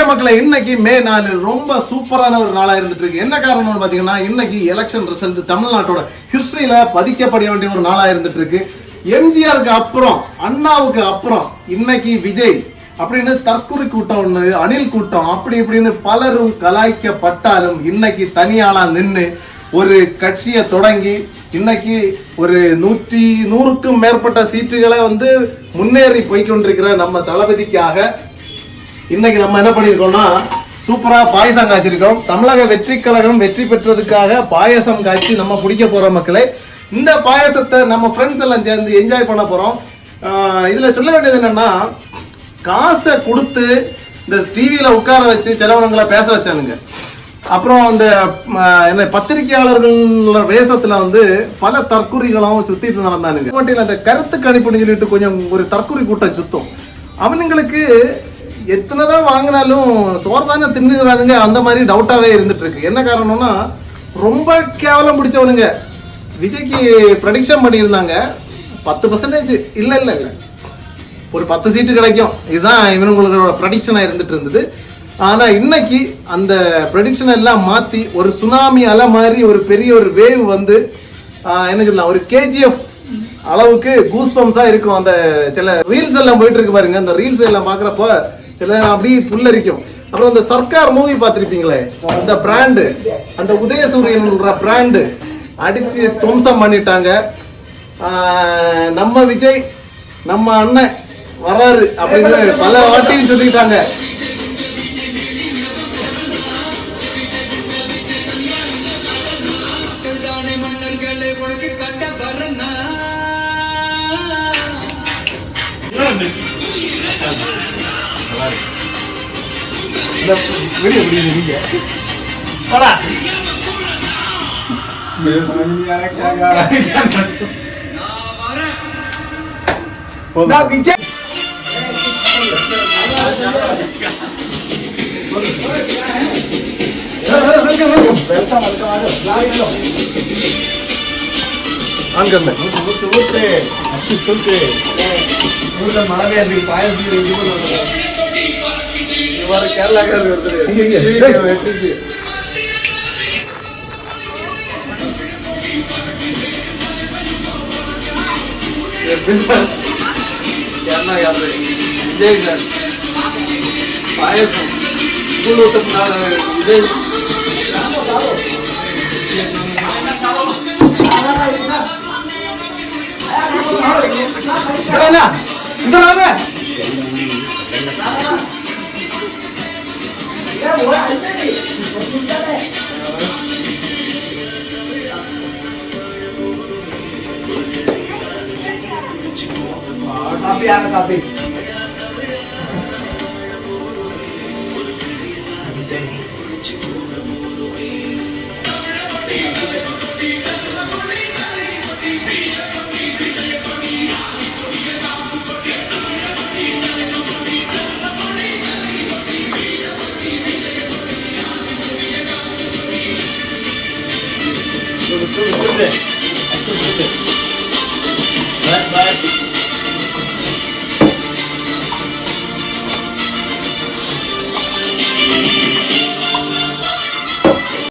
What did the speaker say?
மக்களை இன்னைக்கு மே 4 ரொம்ப சூப்பரான ஒரு நாளா இருந்துட்டு இருக்கு. என்ன காரணம்னு பாத்தீங்கன்னா இன்னைக்கு எலெக்ஷன் ரிசல்ட் தமிழ்நாட்டோட ஹிஸ்டரியில பதிக்கப்பட வேண்டிய ஒரு நாளா இருந்துட்டு இருக்கு. எம்ஜிஆருக்கு அப்புறம் அண்ணாவுக்கு அப்புறம் இன்னைக்கு விஜய் அப்படின்னு தற்குறி கூட்டம் ஒண்ணு, அணில் கூட்டம் அப்படி இப்படின்னு பலரும் கலாய்க்கப்பட்டாலும் இன்னைக்கு தனியாளா நின்று ஒரு கட்சியை தொடங்கி இன்னைக்கு ஒரு 100க்கும் மேற்பட்ட சீட்டுகளை முன்னேறி போய்கொண்டிருக்கிற நம்ம தளபதிக்காக இன்னைக்கு நம்ம என்ன பண்ணிருக்கோம்னா சூப்பரா பாயசம் காய்ச்சிருக்கோம். தமிழக வெற்றி கழகம் வெற்றி பெற்றதுக்காக பாயசம் காய்ச்சி நம்ம குடிக்க போற மக்களே. இந்த பாயசத்தை நம்ம ஃப்ரெண்ட்ஸ் எல்லாம் சேர்ந்து என்ஜாய் பண்ண போறோம். இதுல சொல்ல வேண்டியது என்னன்னா, காசை கொடுத்து இந்த டிவியில உட்கார வச்சு சிலவங்களை பேச வச்சானுங்க. அப்புறம் அந்த என்ன பத்திரிகையாளர்கள் வேஷத்துல பல தற்குறிகளும் சுத்திட்டு நடந்தானுங்க. மட்டும் அந்த கருத்து கணிப்புன்னு சொல்லிட்டு கொஞ்சம் ஒரு தற்குறி கூட்டம் சுத்தம். அவனுங்களுக்கு எத்தனைதான் வாங்கினாலும் சோறு தானே தின்னுறானுங்க. அந்த மாதிரி டவுட்டாவே இருந்துட்டு இருக்கு. என்ன காரணம்னா ரொம்ப கேவலம் பிடிச்சவனுங்க. விஜய்க்கு ப்ரெடிக்ஷன் பண்ணியிருந்தாங்க 10% இல்ல ஒரு 10 சீட்டு கிடைக்கும், இதுதான் இவனுங்களோட ப்ரெடிக்ஷனா இருந்துட்டு இருந்தது. ஆனா இன்னைக்கு அந்த ப்ரெடிக்ஷன் எல்லாம் மாத்தி ஒரு சுனாமி அலை மாதிரி ஒரு பெரிய ஒரு வேவ் என்ன சொல்லலாம், ஒரு கேஜிஎஃப் அளவுக்கு கூஸ்பம்ஸா இருக்கும். அந்த சில ரீல்ஸ் எல்லாம் போயிட்டு இருக்கு பாருங்க. அந்த ரீல்ஸ் எல்லாம் பாக்குறப்ப சில அப்படியே புல்லரிக்கும். அப்புறம் அந்த சர்க்கார் மூவி பார்த்திருப்பீங்களே, அந்த பிராண்டு, அந்த உதயசூரியன் பிராண்டு அடிச்சு துவம்சம் பண்ணிட்டாங்க. நம்ம விஜய் நம்ம அண்ணன் வராரு அப்படின்னு பல வாட்டியும் சொல்லிட்டாங்க. Sapi. Bye.